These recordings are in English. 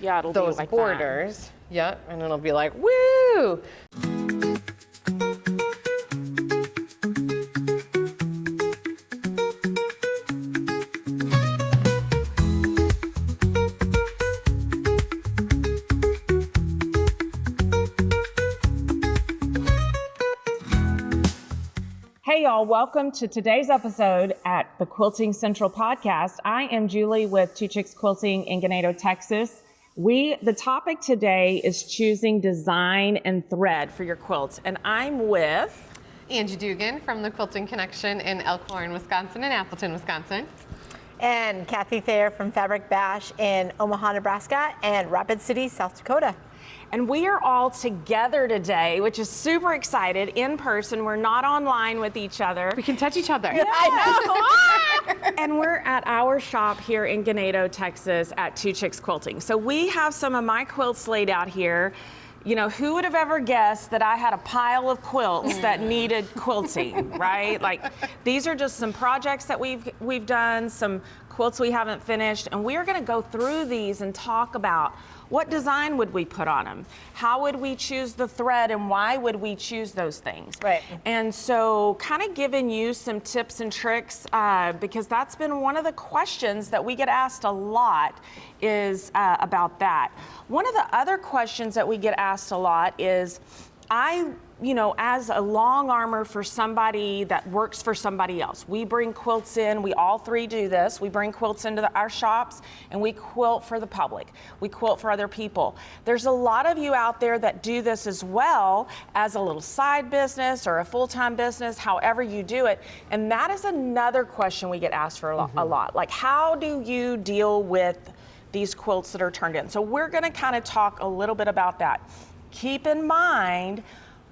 Yeah, it'll those be like borders. That. Yeah, and it'll be like, woo! Hey y'all, welcome to today's episode at the Quilting Central Podcast. I am Julie with Two Chicks Quilting in Ganado, Texas. The topic today is choosing design and thread for your quilts, and I'm with Angie Dugan from the Quilting Connection in Elkhorn, Wisconsin and Appleton, Wisconsin. And Cathy Thayer from Fabric Bash in Omaha, Nebraska and Rapid City, South Dakota. And we are all together today, which is super excited, in person. We're not online with each other. We can touch each other. Yeah, I know. And we're at our shop here in Ganado, Texas at Two Chicks Quilting. So we have some of my quilts laid out here. You know, who would have ever guessed that I had a pile of quilts that needed quilting, right? Like, these are just some projects that we've done, some quilts we haven't finished, and we are gonna go through these and talk about what design would we put on them? How would we choose the thread, and why would we choose those things? Right. And so kind of giving you some tips and tricks, because that's been one of the questions that we get asked a lot is about that. One of the other questions that we get asked a lot is, as a long armor for somebody that works for somebody else, we bring quilts in, we all three do this, we bring quilts into our shops and we quilt for the public, we quilt for other people. There's a lot of you out there that do this as well as a little side business or a full-time business, however you do it, and that is another question we get asked for a lot. Like, how do you deal with these quilts that are turned in? So we're gonna kind of talk a little bit about that. Keep in mind,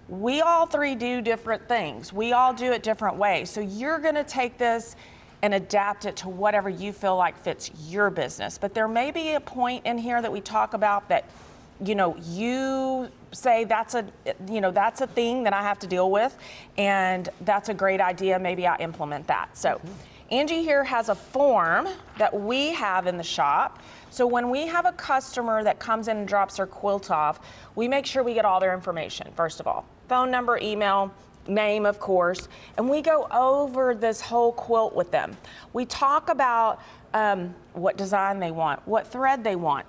we all three do different things. We all do it different ways. So you're gonna take this and adapt it to whatever you feel like fits your business. But there may be a point in here that we talk about that, you say that's a thing that I have to deal with, and that's a great idea, maybe I implement that. So Angie here has a form that we have in the shop. So when we have a customer that comes in and drops their quilt off, we make sure we get all their information, first of all. Phone number, email, name, of course, and we go over this whole quilt with them. We talk about what design they want, what thread they want.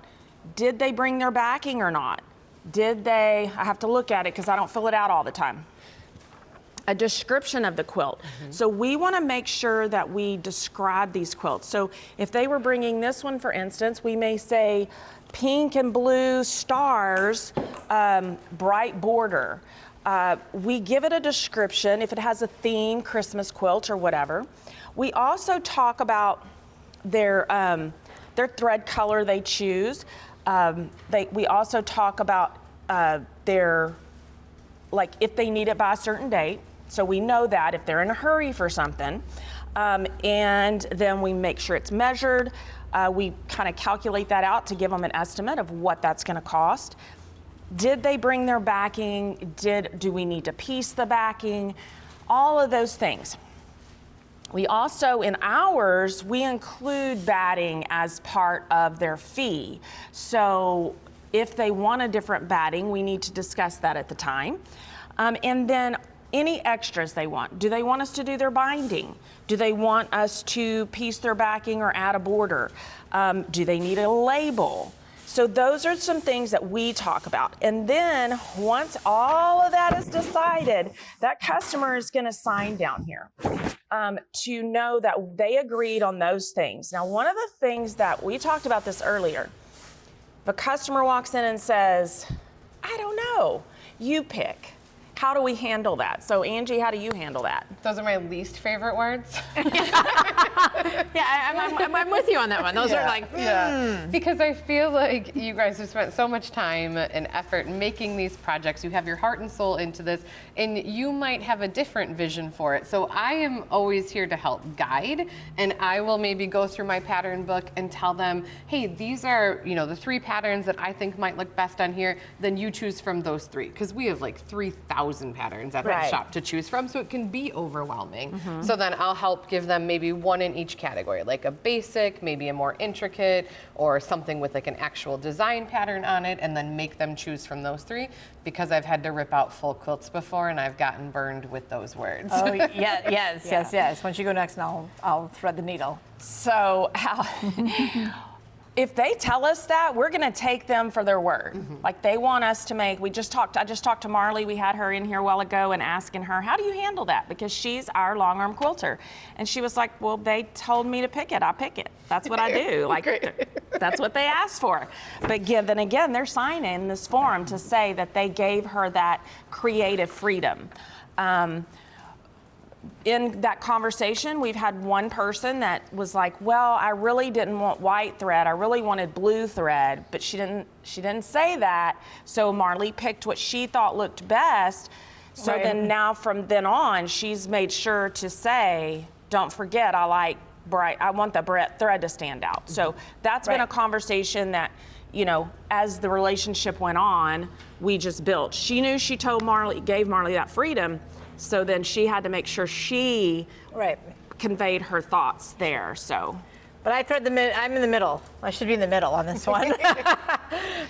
Did they bring their backing or not? I have to look at it because I don't fill it out all the time. A description of the quilt. So we want to make sure that we describe these quilts. So if they were bringing this one, for instance, we may say pink and blue stars, bright border. We give it a description if it has a theme, Christmas quilt or whatever. We also talk about their thread color they choose. We also talk about if they need it by a certain date. So we know that if they're in a hurry for something, and then we make sure it's measured. We kind of calculate that out to give them an estimate of what that's going to cost. Did they bring their backing? Do we need to piece the backing? All of those things. We also, in ours, we include batting as part of their fee. So if they want a different batting, we need to discuss that at the time. And then any extras they want. Do they want us to do their binding? Do they want us to piece their backing or add a border? Do they need a label? So those are some things that we talk about. And then once all of that is decided, that customer is going to sign down here to know that they agreed on those things. Now, one of the things that we talked about this earlier, if a customer walks in and says, I don't know, you pick. How do we handle that? So Angie, how do you handle that? Those are my least favorite words. Yeah, I'm with you on that one. Those are like, Because I feel like you guys have spent so much time and effort making these projects. You have your heart and soul into this, and you might have a different vision for it. So I am always here to help guide, and I will maybe go through my pattern book and tell them, hey, these are, the 3 patterns that I think might look best on here. Then you choose from those 3, because we have like 3,000 1,000 patterns at Right. the shop to choose from, so it can be overwhelming. So then I'll help give them maybe one in each category, like a basic, maybe a more intricate, or something with like an actual design pattern on it, and then make them choose from those 3, because I've had to rip out full quilts before and I've gotten burned with those words. Oh, yes. Once you go next, I'll thread the needle. So if they tell us that, we're going to take them for their word. Like they want us to make, I just talked to Marley, we had her in here a while ago, and asking her, how do you handle that? Because she's our long arm quilter. And she was like, well, they told me to pick it, I pick it. That's what I do. Like that's what they asked for. But then again, they're signing this form to say that they gave her that creative freedom. In that conversation, we've had one person that was like, well, I really didn't want white thread. I really wanted blue thread, but she didn't say that. So Marley picked what she thought looked best. So Right. then now from then on, she's made sure to say, don't forget, I like bright, I want the thread to stand out. So that's been a Right. conversation that, as the relationship went on, we just built. She knew she gave Marley that freedom. So then she had to make sure she Right. conveyed her thoughts there. So, But I'm in the middle. I should be in the middle on this one.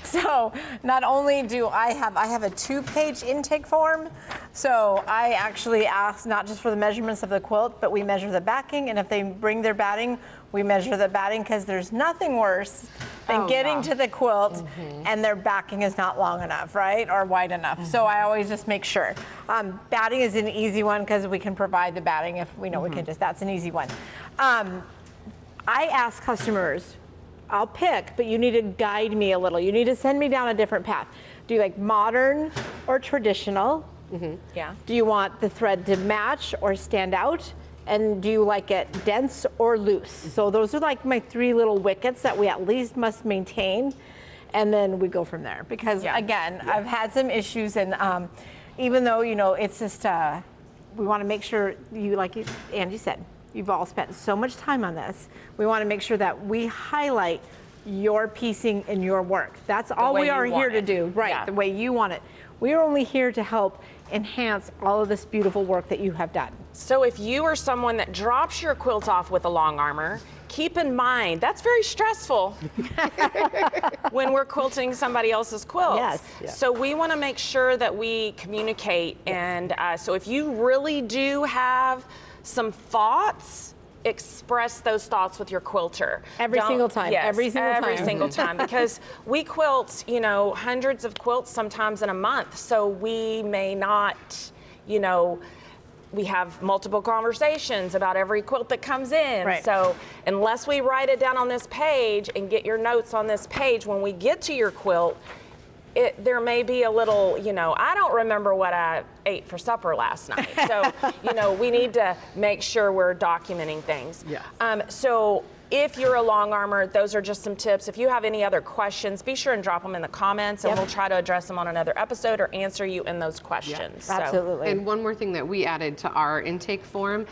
So not only do I have a 2-page intake form. So I actually ask not just for the measurements of the quilt, but we measure the backing. And if they bring their batting, we measure the batting, because there's nothing worse than getting to the quilt and their backing is not long enough, right? Or wide enough. So I always just make sure. Batting is an easy one because we can provide the batting if we know we can that's an easy one. I ask customers, I'll pick, but you need to guide me a little. You need to send me down a different path. Do you like modern or traditional? yeah. Do you want the thread to match or stand out? And do you like it dense or loose? So those are like my 3 little wickets that we at least must maintain. And then we go from there. Because again, I've had some issues, and even though, it's just, we want to make sure like Angie said, you've all spent so much time on this. We want to make sure that we highlight your piecing and your work. That's all way we you are want here to it. do, right? Yeah. The way you want it. We are only here to help enhance all of this beautiful work that you have done. So if you are someone that drops your quilt off with a long armor, keep in mind that's very stressful when we're quilting somebody else's quilts. Yes. Yeah. So we want to make sure that we communicate. And so if you really do have some thoughts, express those thoughts with your quilter. Every single time. Yes, Every single time. Because we quilt, hundreds of quilts sometimes in a month. So we may not, we have multiple conversations about every quilt that comes in. Right. So unless we write it down on this page and get your notes on this page, when we get to your quilt, there may be a little, I don't remember what I ate for supper last night. So, we need to make sure we're documenting things. Yes. So if you're a long armor, those are just some tips. If you have any other questions, be sure and drop them in the comments, and we'll try to address them on another episode or answer you in those questions. So- Absolutely. And one more thing that we added to our intake form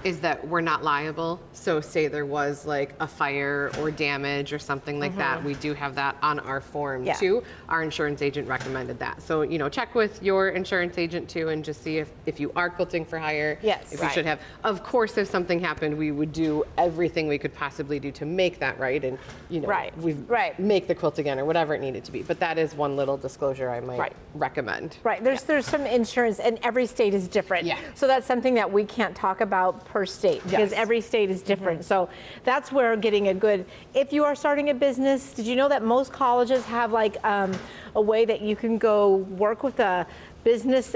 is that we're not liable. So say there was like a fire or damage or something like that, we do have that on our form too. Our insurance agent recommended that. So, check with your insurance agent too and just see if you are quilting for hire. Yes. If you should have. Of course, if something happened, we would do everything we could possibly do to make that right, and make the quilt again or whatever it needed to be. But that is one little disclosure I might recommend. Right, there's some insurance, and every state is different. Yeah. So that's something that we can't talk about per state, because every state is different. So that's where getting a good, if you are starting a business, did you know that most colleges have like a way that you can go work with a business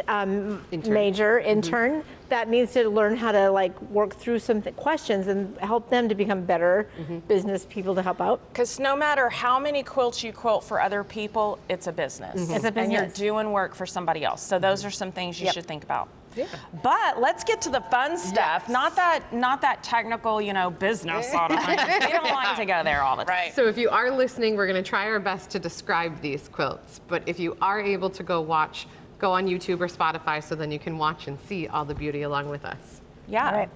major intern that needs to learn how to like work through some questions and help them to become better business people to help out? Because no matter how many quilts you quilt for other people, it's a business. It's a business. And you're doing work for somebody else. So those are some things you should think about. Yeah. But let's get to the fun stuff. Not that technical, business sort of thing. We don't like to go there all the time. Right. So if you are listening, we're going to try our best to describe these quilts. But if you are able to go on YouTube or Spotify, so then you can watch and see all the beauty along with us. Yeah. All right.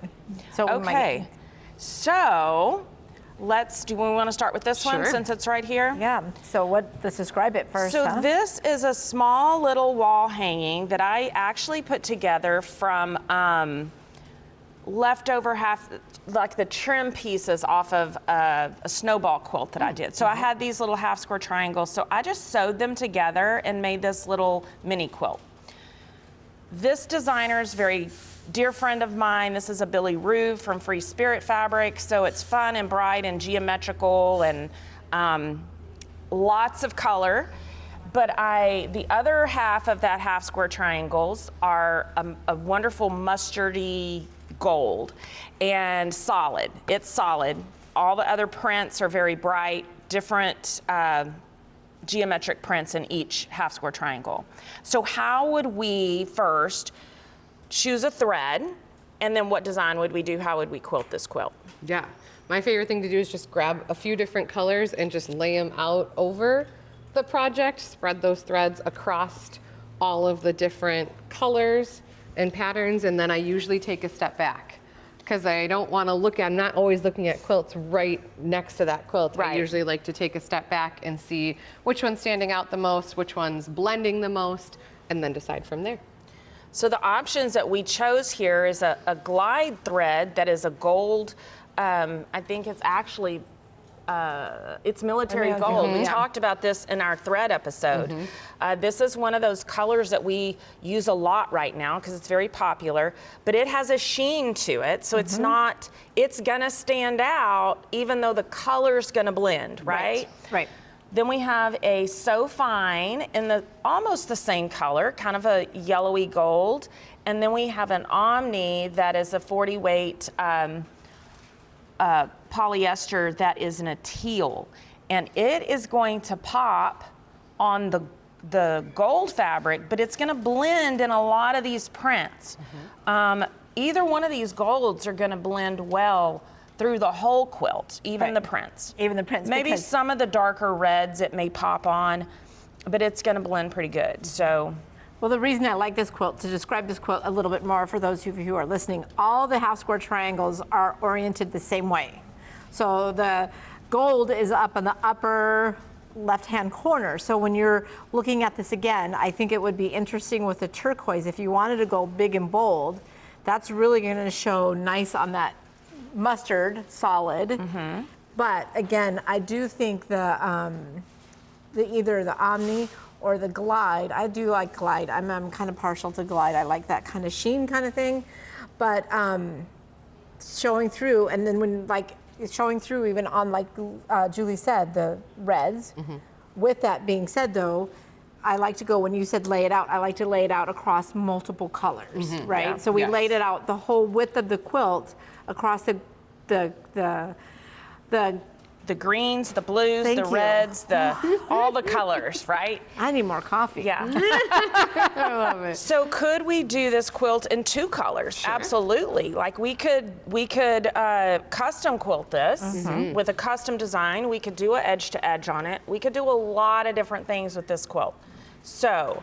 So Okay. So do we want to start with this one Sure. since it's right here? Yeah. So let's describe it first. So huh? this is a small little wall hanging that I actually put together from leftover like the trim pieces off of a snowball quilt that I did. So I had these little half square triangles. So I just sewed them together and made this little mini quilt. This designer is a very dear friend of mine. This is a Billy Rue from Free Spirit Fabric. So it's fun and bright and geometrical and lots of color. But the other half of that half square triangles are a wonderful mustardy gold and solid. It's solid. All the other prints are very bright, different geometric prints in each half square triangle. So how would we first choose a thread, and then what design would we do? How would we quilt this quilt? Yeah. My favorite thing to do is just grab a few different colors and just lay them out over the project, spread those threads across all of the different colors and patterns, and then I usually take a step back because I don't want to I'm not always looking at quilts right next to that quilt. Right. I usually like to take a step back and see which one's standing out the most, which one's blending the most, and then decide from there. So the options that we chose here is a glide thread that is a gold, I think it's actually, it's military gold. We talked about this in our thread episode. This is one of those colors that we use a lot right now because it's very popular, but it has a sheen to it. So it's gonna stand out even though the color's gonna blend, right? Right. Then we have a So Fine in almost the same color, kind of a yellowy gold. And then we have an Omni that is a 40 weight polyester that is in a teal. And it is going to pop on the gold fabric, but it's gonna blend in a lot of these prints. Either one of these golds are gonna blend well through the whole quilt, even the prints. Even the prints. Maybe some of the darker reds it may pop on, but it's gonna blend pretty good, so. Well, the reason I like this quilt, to describe this quilt a little bit more for those of you who are listening, all the half square triangles are oriented the same way. So the gold is up in the upper left-hand corner. So when you're looking at this again, I think it would be interesting with the turquoise. If you wanted to go big and bold, that's really gonna show nice on that mustard solid. But again, I do think either the Omni or the Glide, I do like Glide. I'm kind of partial to Glide. I like that kind of sheen kind of thing. But showing through, and then when it's showing through even on, like Julie said, the reds. With that being said though, I like to go, when you said lay it out, I like to lay it out across multiple colors, right? Yeah. So we laid it out the whole width of the quilt across the greens, the blues, Thank the you. reds, all the colors, right? I need more coffee. Yeah. I love it. So could we do this quilt in two colors? Absolutely. Like we could custom quilt this with a custom design. We could do an edge to edge on it. We could do a lot of different things with this quilt. So,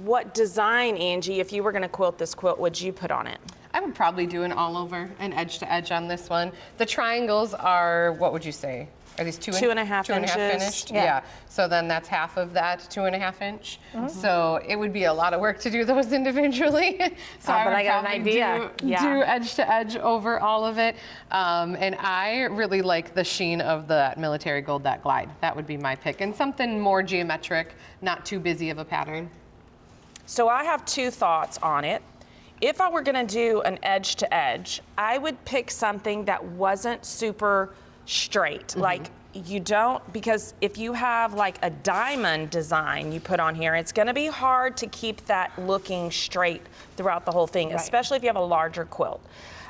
what design, Angie, if you were going to quilt this quilt, would you put on it? I would probably do an all over and edge to edge on this one. The triangles are, what would you say? Are these 2.5 2.5 inches? finished? Yeah. So then that's half of that 2.5 inch. So it would be a lot of work to do those individually. So but would I got an probably idea. do edge to edge over all of it. And I really like the sheen of the military gold, that Glide. That would be my pick. And something more geometric, not too busy of a pattern. So I have two thoughts on it. If I were gonna do an edge to edge, I would pick something that wasn't super straight. Like you don't, because if you have like a diamond design you put on here, it's gonna be hard to keep that looking straight throughout the whole thing, especially if you have a larger quilt.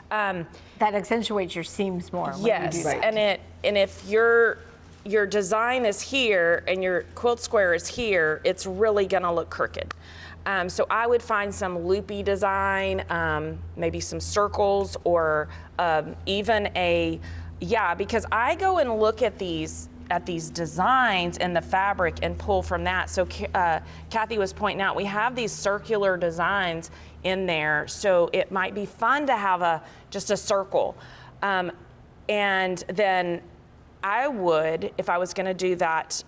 That accentuates your seams more. When Yes, you do that. and if your design is here and your quilt square is here, it's really gonna look crooked. So I would find some loopy design, maybe some circles, or even because I go and look at these designs in the fabric and pull from that. So Cathy was pointing out, we have these circular designs in there, so it might be fun to have just a circle. And then I would, if I was gonna do that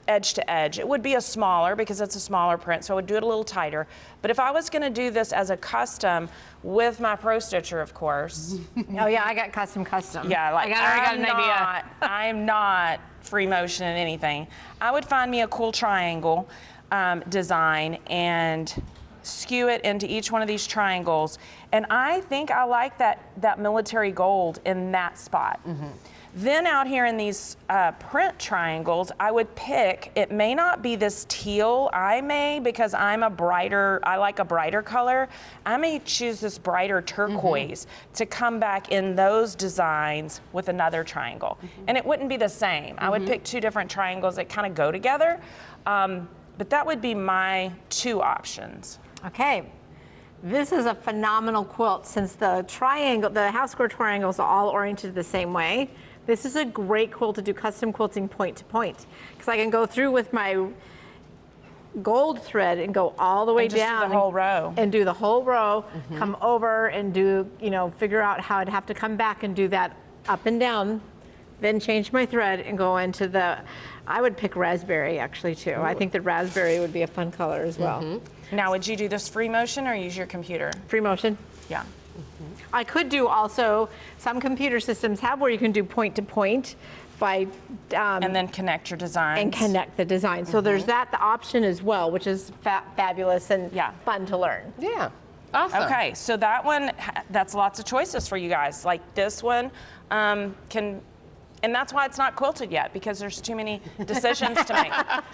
edge to edge, it would be a smaller, because it's a smaller print, so I would do it a little tighter. But if I was gonna do this as a custom with my Pro Stitcher, of course. Oh yeah, I got custom. Yeah, like I already got an idea. I'm not free motion in anything. I would find me a cool triangle design and skew it into each one of these triangles. And I think I like that military gold in that spot. Then out here in these print triangles, I would pick, it may not be this teal, because I like a brighter color, I may choose this brighter turquoise to come back in those designs with another triangle. And it wouldn't be the same. I would pick two different triangles that kind of go together, but that would be my two options. Okay. This is a phenomenal quilt since the house square triangles are all oriented the same way. This is a great quilt to do custom quilting point to point, because I can go through with my gold thread and go all the way And just do down the whole row. and do the whole row, come over and do, figure out how I'd have to come back and do that up and down, then change my thread and go into I would pick raspberry actually too. I think the raspberry would be a fun color as well. Now, would you do this free motion or use your computer? Free motion. Yeah. I could do also, some computer systems have where you can do point to point by And then connect your designs. and connect the design. So there's the option as well, which is fabulous and fun to learn. Yeah. Awesome. Okay, so that one, that's lots of choices for you guys. Like this one and that's why it's not quilted yet, because there's too many decisions to make.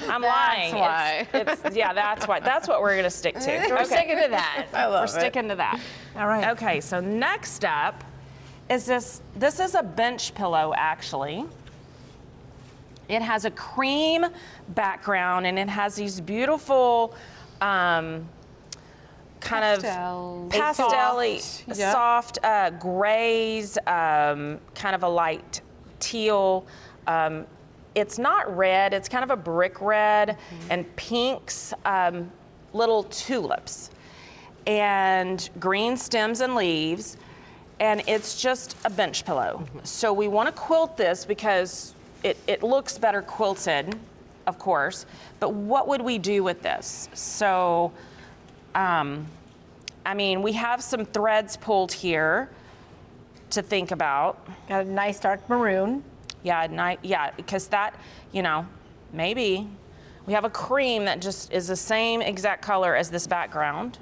I'm lying. why. That's why. That's what we're gonna stick to. We're sticking to that. We're sticking to that. All right. Okay, so next up is this is a bench pillow actually. It has a cream background and it has these beautiful kind Pastel. of pastel-y, soft grays, kind of a light teal. It's not red, it's kind of a brick red, and pinks, little tulips, and green stems and leaves, and it's just a bench pillow. So we want to quilt this because it looks better quilted, of course, but what would we do with this? So, we have some threads pulled here to think about. Got a nice dark maroon. Yeah, because that, maybe we have a cream that just is the same exact color as this background.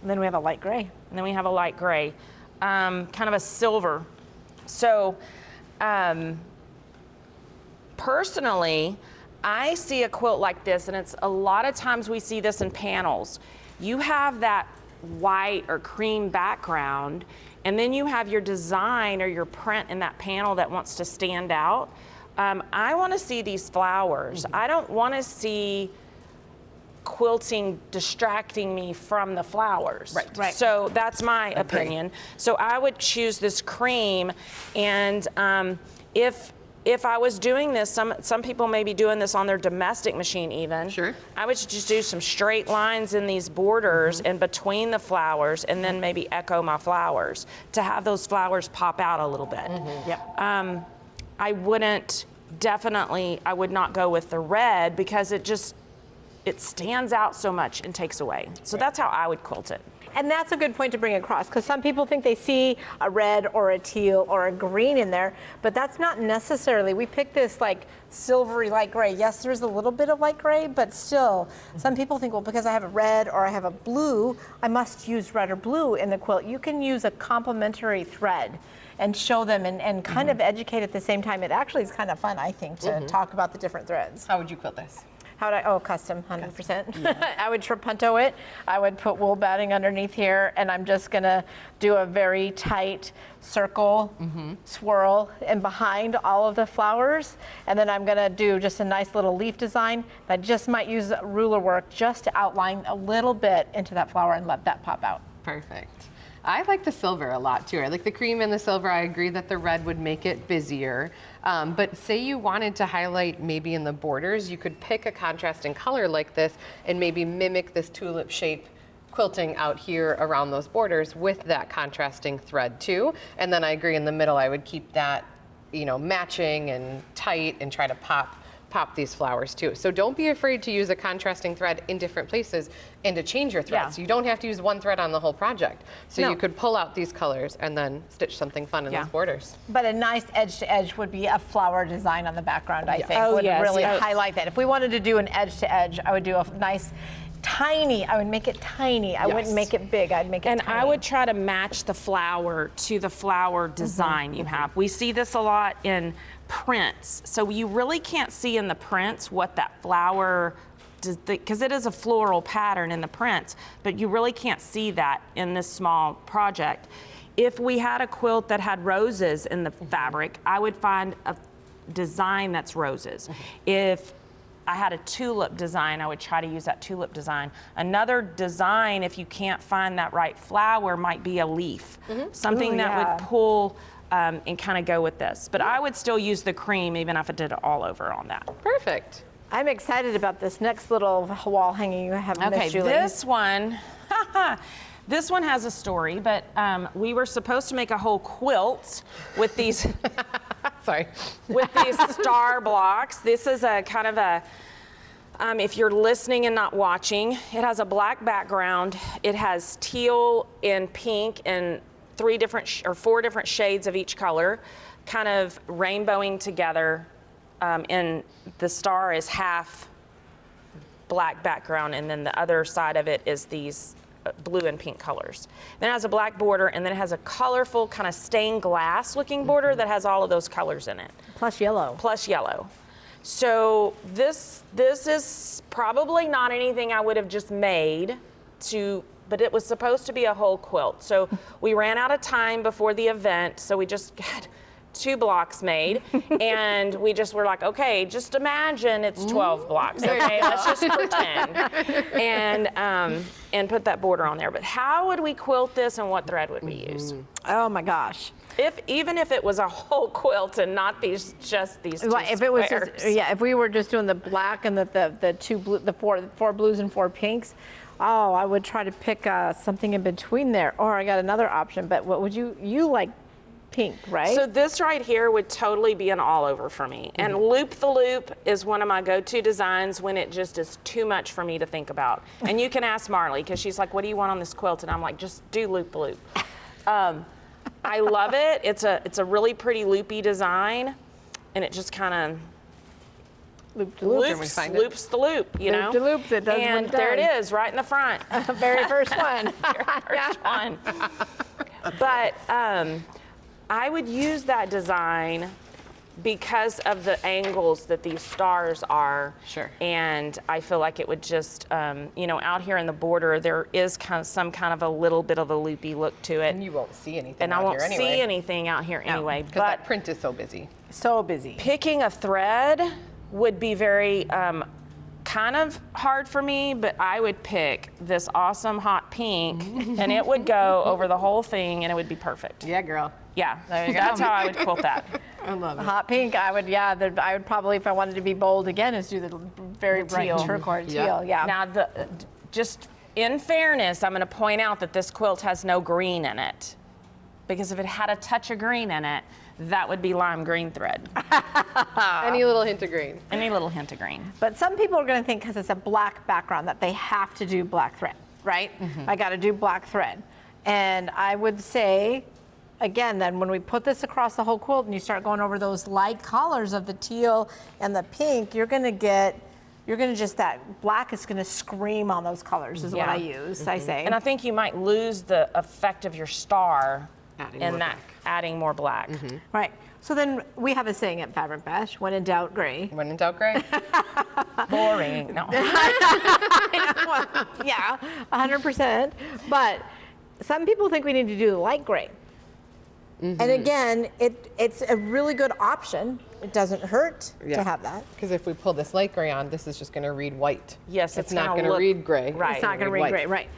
And then we have a light gray. And then we have a light gray, kind of a silver. So, personally, I see a quilt like this, and it's a lot of times we see this in panels. You have that white or cream background, and then you have your design or your print in that panel that wants to stand out. I want to see these flowers. I don't want to see quilting distracting me from the flowers. Right. So that's my opinion. So I would choose this cream, and if I was doing this, some people may be doing this on their domestic machine even. Sure. I would just do some straight lines in these borders and between the flowers, and then maybe echo my flowers to have those flowers pop out a little bit. Yep. I would not go with the red because it stands out so much and takes away. So that's how I would quilt it. And that's a good point to bring across, because some people think they see a red or a teal or a green in there, but that's not necessarily. We picked this like silvery light gray. Yes, there's a little bit of light gray, but still, some people think, well, because I have a red or I have a blue, I must use red or blue in the quilt. You can use a complementary thread and show them and kind of educate at the same time. It actually is kind of fun, I think, to talk about the different threads. How would you quilt this? Custom, 100%. I would trapunto it. I would put wool batting underneath here, and I'm just gonna do a very tight circle swirl and behind all of the flowers. And then I'm gonna do just a nice little leaf design. I just might use ruler work just to outline a little bit into that flower and let that pop out. Perfect. I like the silver a lot too. I like the cream and the silver. I agree that the red would make it busier. But say you wanted to highlight maybe in the borders, you could pick a contrasting color like this and maybe mimic this tulip shape quilting out here around those borders with that contrasting thread too. And then I agree, in the middle I would keep that, you know, matching and tight and try to pop these flowers too. So don't be afraid to use a contrasting thread in different places and to change your threads. Yeah. You don't have to use one thread on the whole project. So No. you could pull out these colors and then stitch something fun in Yeah. those borders. But a nice edge to edge would be a flower design on the background, I think. Oh, would yes, really yes. highlight that. If we wanted to do an edge to edge, I would do a nice tiny, I would make it tiny. I wouldn't Yes. make it big, I'd make it And tiny. I would try to match the flower to the flower design you have. We see this a lot in prints. So you really can't see in the prints what that flower, because it is a floral pattern in the prints, but you really can't see that in this small project. If we had a quilt that had roses in the fabric, I would find a design that's roses. If I had a tulip design, I would try to use that tulip design. Another design, if you can't find that right flower, might be a leaf. Something Ooh, that yeah. would pull and kind of go with this. But I would still use the cream even if I did it all over on that. Perfect. I'm excited about this next little wall hanging you have, Okay, Miss Julie. this one, this one has a story, but we were supposed to make a whole quilt with these Sorry. with these star blocks. This is a kind of a, if you're listening and not watching, it has a black background. It has teal and pink and 4 different shades of each color, kind of rainbowing together. And the star is half black background, and then the other side of it is these blue and pink colors. Then it has a black border, and then it has a colorful kind of stained glass looking border that has all of those colors in it. Plus yellow. Plus yellow. So this is probably not anything I would have just made but it was supposed to be a whole quilt. So we ran out of time before the event, so we just got 2 blocks made, and we just were like, okay, just imagine it's 12 blocks, okay? Let's just pretend, and put that border on there. But how would we quilt this, and what thread would we use? Oh my gosh. Even if it was a whole quilt and not just these 2 If it was squares. just, if we were just doing the black and the 2 blue, the 4 blues and 4 pinks, I would try to pick something in between there. Or I got another option, but what would you like? Pink, right? So this right here would totally be an all over for me. And loop the loop is one of my go-to designs when it just is too much for me to think about. And you can ask Marley, because she's like, what do you want on this quilt? And I'm like, just do loop the loop. I love it. It's a really pretty loopy design, and it just kind of Loop to loop. loops the loop, you know? Loop to loop, it does what and it there it does. is, right in the front. Very first one. First one. But I would use that design because of the angles that these stars are. Sure. And I feel like it would just, out here in the border, there is some kind of a little bit of a loopy look to it. And you won't see anything And I out won't here anyway. see anything out here anyway. Because But that print is so busy. So busy. picking a thread would be very kind of hard for me, but I would pick this awesome hot pink, and it would go over the whole thing, and it would be perfect. Yeah, girl. Yeah, There you go. that's how I would quilt that. I love it. Hot pink, I would probably, if I wanted to be bold again, is do the very bright teal. turquoise Yeah. teal. Yeah. Now, just in fairness, I'm going to point out that this quilt has no green in it, because if it had a touch of green in it, that would be lime green thread. Any little hint of green. Any little hint of green. But some people are going to think because it's a black background that they have to do black thread, right? I got to do black thread. And I would say, again, then when we put this across the whole quilt and you start going over those light colors of the teal and the pink, you're going to just, that black is going to scream on those colors is what I use, I say. And I think you might lose the effect of your star Adding in more that black. adding more black. Right. So then we have a saying at Fabric Bash, when in doubt, gray. When in doubt, gray. Boring. No. Yeah, 100%. But some people think we need to do the light gray. And again, it's a really good option. It doesn't hurt to have that. Because if we pull this light gray on, this is just going to read white. Yes, it's it's not gonna going to look- read gray. right. It's not going to read white. gray, right?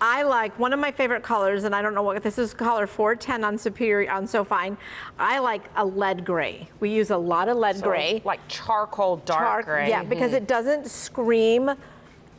I like one of my favorite colors, and I don't know what this is. Color 410 on Superior on So Fine. I like a lead gray. We use a lot of lead gray. Like charcoal dark gray. Yeah, because it doesn't scream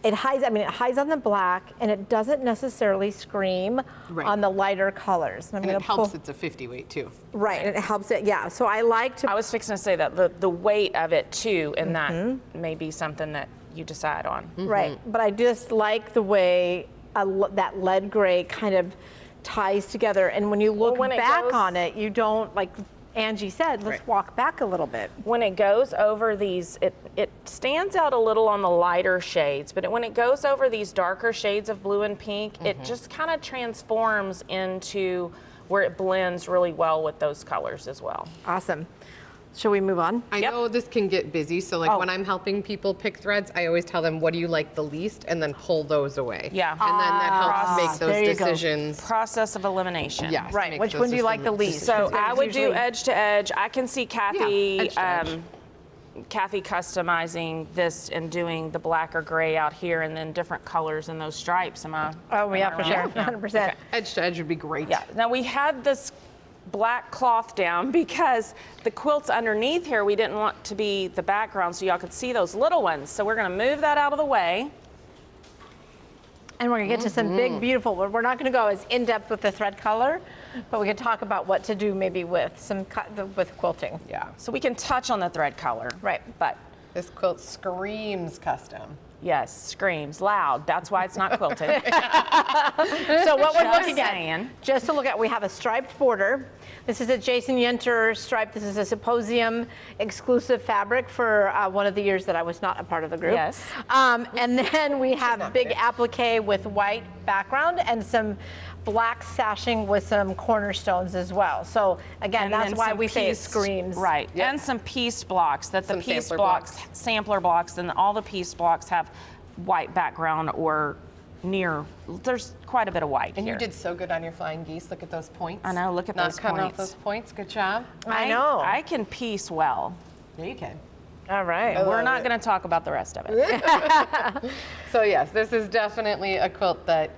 it hides on the black, and it doesn't necessarily scream on the lighter colors. And it helps it's a 50 weight too. Right, and it helps it, yeah. So I like to. I was fixing to say that the weight of it too, and that may be something that you decide on. Right, but I just like the way that lead gray kind of ties together. And when you look back on it, you don't, like Angie said, let's walk back a little bit. When it goes over these, it stands out a little on the lighter shades, but when it goes over these darker shades of blue and pink, it just kind of transforms into where it blends really well with those colors as well. Awesome. Shall we move on? I know this can get busy, so like when I'm helping people pick threads, I always tell them, what do you like the least, and then pull those away. Yeah. And then that helps make those decisions. Process of elimination. Yes, Right, which one do you like the least? So I would do edge to edge. I can see Cathy, edge to edge. Cathy customizing this and doing the black or gray out here, and then different colors in those stripes. Am I? Oh, yeah, for sure, Yeah. 100%. Edge to edge would be great. Yeah. Now we had this black cloth down because the quilts underneath here, we didn't want to be the background so y'all could see those little ones. So we're gonna move that out of the way. And we're gonna get to some big, beautiful, we're not gonna go as in-depth with the thread color, but we can talk about what to do maybe with with quilting. Yeah. So we can touch on the thread color. Right. But This quilt screams custom. yes, screams loud. That's why it's not quilted. So what we're Just looking saying. at, just to look at, we have a striped border. This is a Jason Yenter stripe. This is a Symposium exclusive fabric for one of the years that I was not a part of the group. Yes. And then we have not big big. applique with white background and some black sashing with some cornerstones as well. So again, And that's then why some we say it pieced- screams. Right, and some pieced blocks, that the Some pieced sampler blocks, blocks. sampler blocks, and all the pieced blocks have white background or near, there's quite a bit of white And here. you did so good on your flying geese. Look at those points. I know, look at Not those cutting off points. those points. Good job. I know. I can piece well. Yeah, you can. All right. We're love not it. gonna talk about the rest of it. So yes, this is definitely a quilt that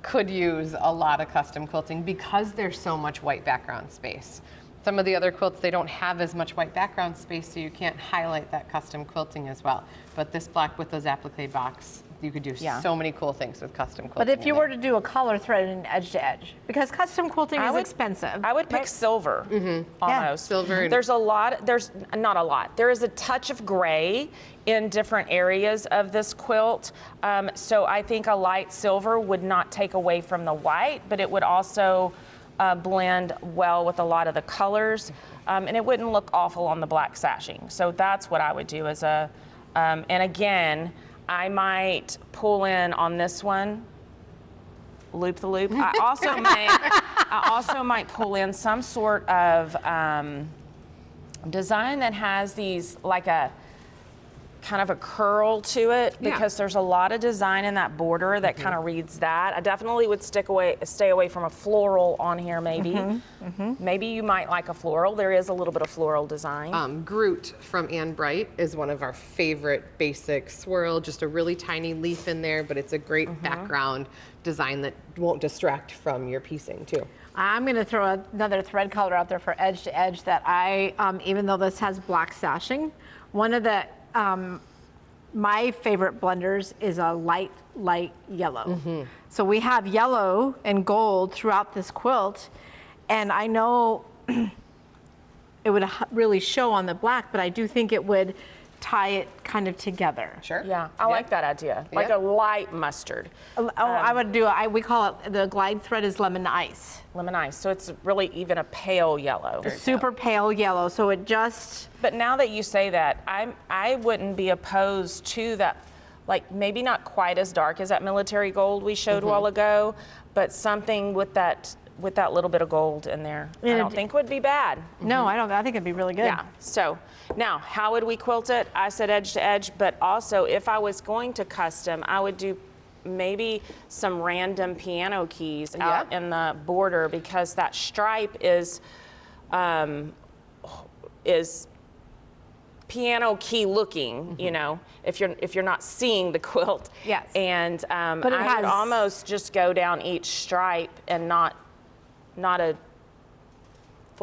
could use a lot of custom quilting because there's so much white background space. Some of the other quilts, they don't have as much white background space, so you can't highlight that custom quilting as well. But this black with those applique box, you could do Yeah. so many cool things with custom quilting. But if you in were there. to do a color thread and edge to edge, because custom quilting is would- expensive. I would pick silver, almost. Silver and- There's a lot, there's not a lot. There is a touch of gray in different areas of this quilt. So I think a light silver would not take away from the white, but it would also blend well with a lot of the colors. And it wouldn't look awful on the black sashing. So that's what I would do as a, and again, I might pull in on this one, loop the loop. I also might pull in some sort of design that has these, like a kind of a curl to it, because there's a lot of design in that border that kind of reads that. I definitely would stay away from a floral on here maybe. Maybe you might like a floral. There is a little bit of floral design. Groot from Anne Bright is one of our favorite basic swirl, just a really tiny leaf in there, but it's a great background design that won't distract from your piecing too. I'm going to throw another thread color out there for edge to edge that I, even though this has black sashing, one of the, my favorite blenders is a light yellow. So we have yellow and gold throughout this quilt, and I know it would really show on the black, but I do think it would tie it kind of together. Sure. Yeah, I like that idea. Like Yeah. a light mustard. Oh, I would do, we call it, the glide thread is lemon ice. Lemon ice. So it's really even a pale yellow. Super pale yellow, so it just, But now that you say that, I wouldn't be opposed to that, like maybe not quite as dark as that military gold we showed a while ago, but something with that little bit of gold in there. I don't think would be bad. no, I don't, I think it'd be really good. Yeah. So now, how would we quilt it? I said edge to edge, but also if I was going to custom, I would do maybe some random piano keys out in the border, because that stripe is piano key looking, you know, if you're not seeing the quilt. Yes. And But it I has- would almost just go down each stripe and not a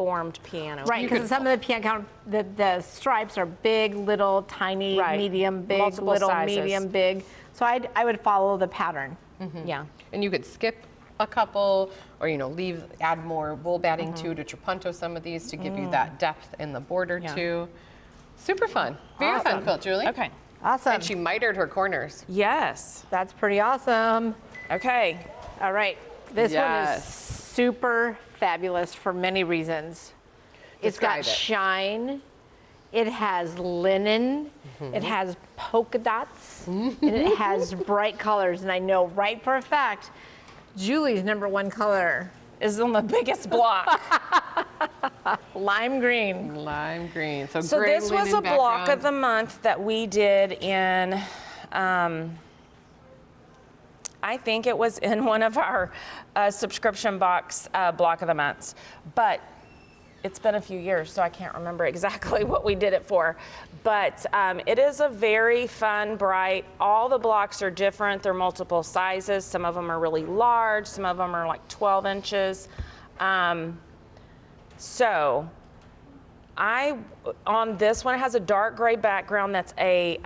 formed piano. Right, because some of the piano, the stripes are big, little, tiny, Right. medium, big, Multiple little, sizes. medium, big. So I would follow the pattern. Yeah. And you could skip a couple, or add more wool batting to trapunto some of these to give you that depth in the border too. Super fun. Very fun quilt, Julie. Okay. Awesome. And she mitered her corners. Yes. That's pretty awesome. Okay. All right. This one is Yes. super fabulous for many reasons. It's got Describe it. shine. It has linen. It has polka dots. And it has bright colors. And I know right for a fact, Julie's #1 color, Is on the biggest block. lime green. Lime green. So So gray this was a linen block of background. the month that we did in, I think it was in one of our subscription box block of the months. But it's been a few years, so I can't remember exactly what we did it for. But it is a very fun, bright, all the blocks are different. They're multiple sizes. Some of them are really large. Some of them are like 12 inches. So on this one, it has a dark gray background that's a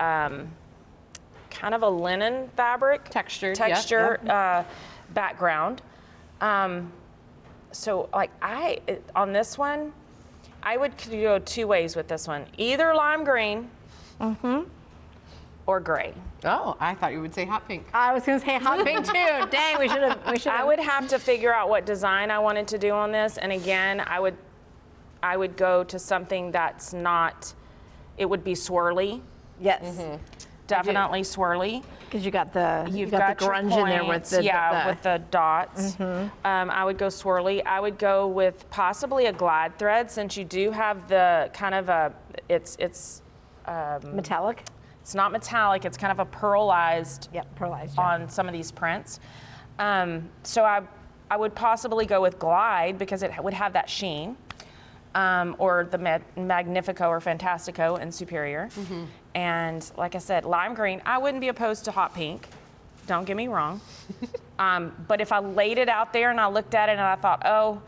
kind of a linen fabric. Textured, yeah, Texture background. So like on this one, I would go 2 ways with this one. Either lime green or gray. Oh, I thought you would say hot pink. I was going to say hot pink too. Dang, we should have. I would have to figure out what design I wanted to do on this. And again, I would go to something that's not, it would be swirly, Yes. definitely swirly. Because you got the You've the got your grunge in there with points, the with the dots. I would go swirly. I would go with possibly a glide thread, since you do have the kind of a it's metallic. it's not metallic. It's kind of a pearlized Yep, pearlized. Yeah. on some of these prints. So I would possibly go with glide because it would have that sheen. Or the Magnifico or Fantastico in Superior. And like I said, lime green. I wouldn't be opposed to hot pink. Don't get me wrong. But if I laid it out there and I looked at it and I thought, oh,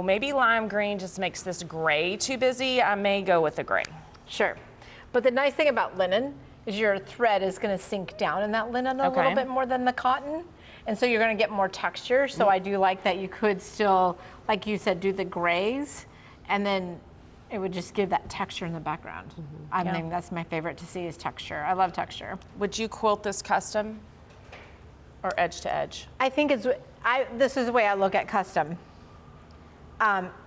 maybe lime green just makes this gray too busy, I may go with the gray. Sure. But the nice thing about linen is your thread is going to sink down in that linen a little Okay. bit more than the cotton. And so you're going to get more texture. So I do like that you could still, like you said, do the grays, and then it would just give that texture in the background. I mean, that's my favorite to see is texture. I love texture. Would you quilt this custom or edge to edge? I think this is the way I look at custom.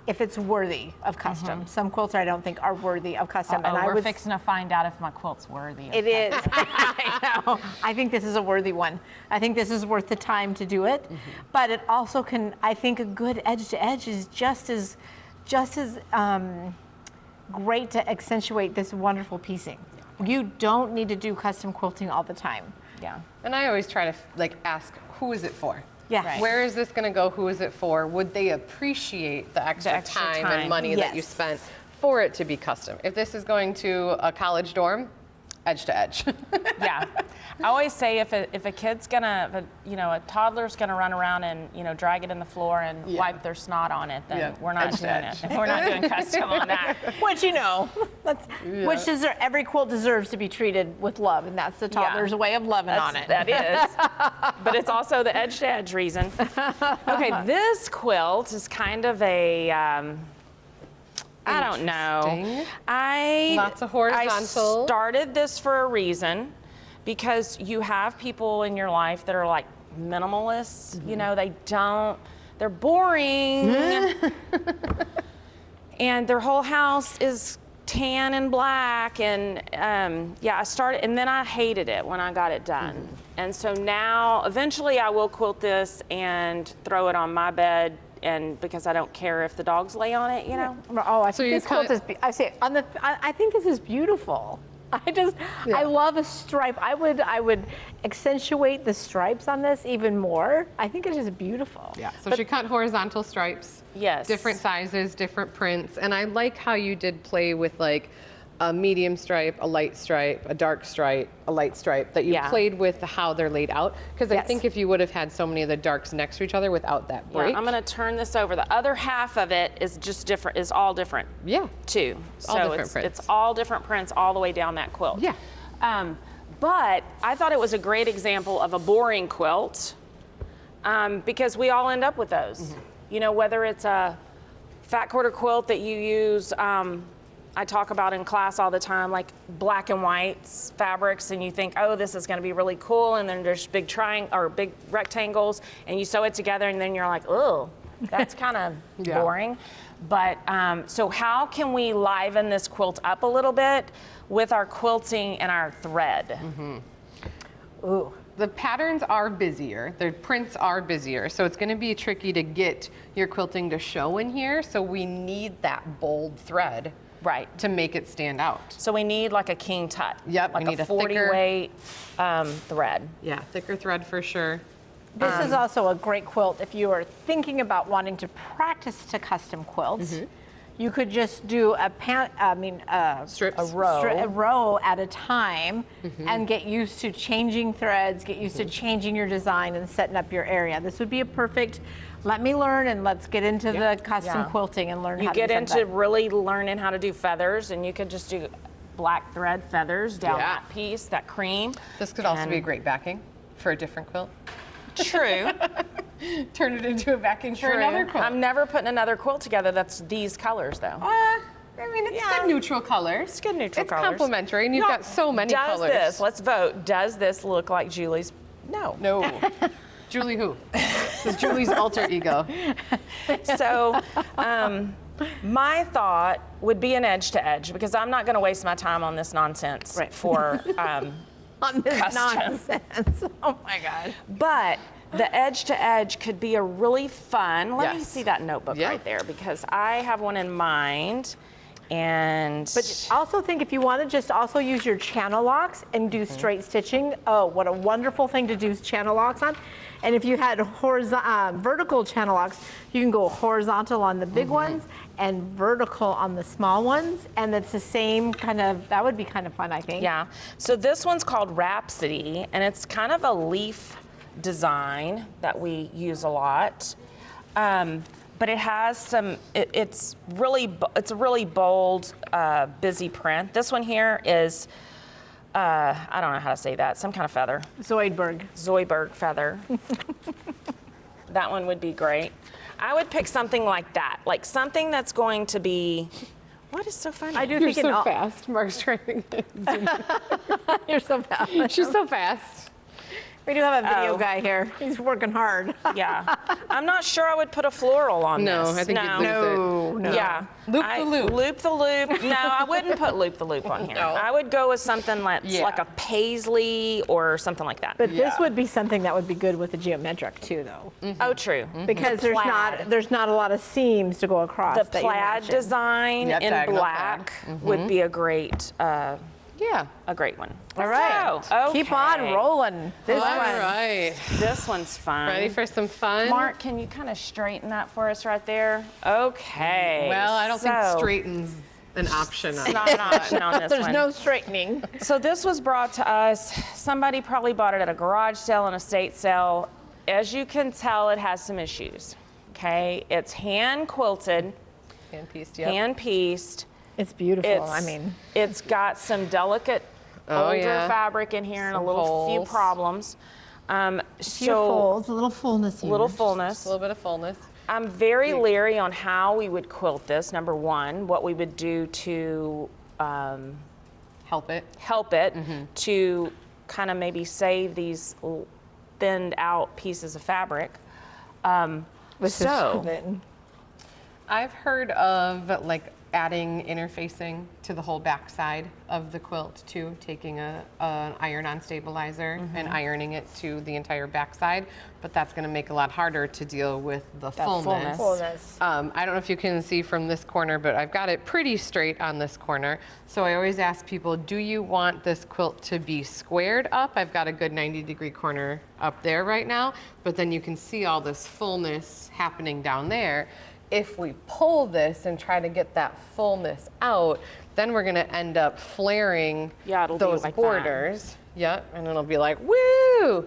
If it's worthy of custom. Some quilts I don't think are worthy of custom. And I we're would fixing to find out if my quilt's worthy. It is. I know. I think this is a worthy one. I think this is worth the time to do it. But it also can, I think a good edge to edge is just as great to accentuate this wonderful piecing. You don't need to do custom quilting all the time. Yeah. And I always try to ask, who is it for? Yeah. Right. Where is this going to go? Who is it for? Would they appreciate the extra time and money that you Yes. spent for it to be custom? If this is going to a college dorm, edge to edge. Yeah. I always say if a kid's gonna, a toddler's gonna run around and, drag it in the floor and wipe their snot on it, then Yeah. we're not Edge to doing edge. it. We're not doing custom on that. Which every quilt deserves to be treated with love, and that's the toddler's way of loving on it. That is. But it's also the edge to edge reason. Okay, this quilt is kind of a, I don't know. Interesting. Lots of horizontal. I started this for a reason, because you have people in your life that are like minimalists. They're boring. And their whole house is tan and black. And I started, and then I hated it when I got it done. And so now, eventually I will quilt this and throw it on my bed, and because I don't care if the dogs lay on it, Oh, I So think you this quilt is. I think this is beautiful. I love a stripe. I would accentuate the stripes on this even more. I think it's just beautiful. Yeah. So she cut horizontal stripes. Yes. Different sizes, different prints, and I like how you did play with a medium stripe, a light stripe, a dark stripe, a light stripe, that you played with how they're laid out. Because I think if you would have had so many of the darks next to each other without that break. Yeah, I'm going to turn this over. The other half of it is just different, is all different. Yeah. Too. All So different prints. it's all different prints all the way down that quilt. Yeah. But I thought it was a great example of a boring quilt because we all end up with those. You know, whether it's a fat quarter quilt that you use, I talk about in class all the time, like black and white fabrics, and you think, oh, this is going to be really cool, and then there's big big rectangles, and you sew it together, and then you're like, oh, that's kind of boring. But so how can we liven this quilt up a little bit with our quilting and our thread? Ooh. The patterns are busier, the prints are busier, so it's going to be tricky to get your quilting to show in here, so we need that bold thread. Right. To make it stand out. So we need like a king tut. Yep, like we need a a 40 thicker weight thread. Yeah, thicker thread for sure. This is also a great quilt if you are thinking about wanting to practice to custom quilts. You could just do Strips. a row at a time and get used to changing threads, get used to changing your design and setting up your area. This would be a perfect, let me learn and let's get into the custom quilting and learn how to do You get into that. really learning how to do feathers, and you could just do black thread feathers down that piece, that cream. This could also be a great backing for a different quilt. True. Turn it into a backing for another quilt. I'm never putting another quilt together that's these colors, though. I mean, it's good neutral colors. It's good neutral colors. It's complementary, and you've got so many colors. Does this, let's vote, does this look like Julie's? No. No. Julie who? This is Julie's alter ego. So my thought would be an edge to edge, because I'm not going to waste my time on this nonsense for on this custom. nonsense. Oh my God. But the edge to edge could be a really fun, let me Yes. see that notebook right there, because I have one in mind. And But also think if you want to just also use your channel locks and do straight stitching, oh, what a wonderful thing to do channel locks on. And if you had vertical channel locks, you can go horizontal on the big ones and vertical on the small ones. And it's the same kind of, that would be kind of fun, I think. yeah, so this one's called Rhapsody, and it's kind of a leaf design that we use a lot. But it has some, it's a really bold, busy print. This one here is, I don't know how to say that, some kind of feather. Zoidberg feather. That one would be great. I would pick something like that, like something that's going to be, what is so funny? I do You're think so fast. Mark's trying to You're so fast. She's so fast. We do have a video guy here. He's working hard. Yeah, I'm not sure I would put a floral on No, this. I think you'd lose it. No. Yeah. Loop the loop. Loop the loop. No, I wouldn't put loop the loop on here. No. I would go with something that's like a paisley or something like that. But this would be something that would be good with a geometric too, though, Oh, true. because plaid. there's not a lot of seams to go across. The that you plaid mentioned. design Yep, in diagonal black would be a great Yeah. one. All right. So, Keep on okay. rolling. This All one. right. This one's fun. Ready for some fun? Mark, can you kind of straighten that for us right there? Okay. Well, I don't think so- straighten's an option on It's not an option on this There's one. no straightening. So this was brought to us. Somebody probably bought it at a garage sale, an estate sale. As you can tell, it has some issues. Okay, it's hand quilted, hand pieced. hand pieced. It's beautiful. It's, it's got some delicate older fabric in here and a Some little few holes. problems. few folds, a little fullness here. Little fullness. A little bit of fullness. I'm very leery on how we would quilt this. Number one, what we would do to Help it. help it to kind of maybe save these thinned out pieces of fabric. I've heard of like adding interfacing to the whole back side of the quilt too, taking an iron-on stabilizer and ironing it to the entire back side, but that's going to make it a lot harder to deal with the fullness. I don't know if you can see from this corner, but I've got it pretty straight on this corner. So I always ask people, do you want this quilt to be squared up? I've got a good 90-degree corner up there right now, but then you can see all this fullness happening down there. if we pull this and try to get that fullness out, then we're gonna end up flaring it'll be those like borders. Yep, and it'll be like, woo!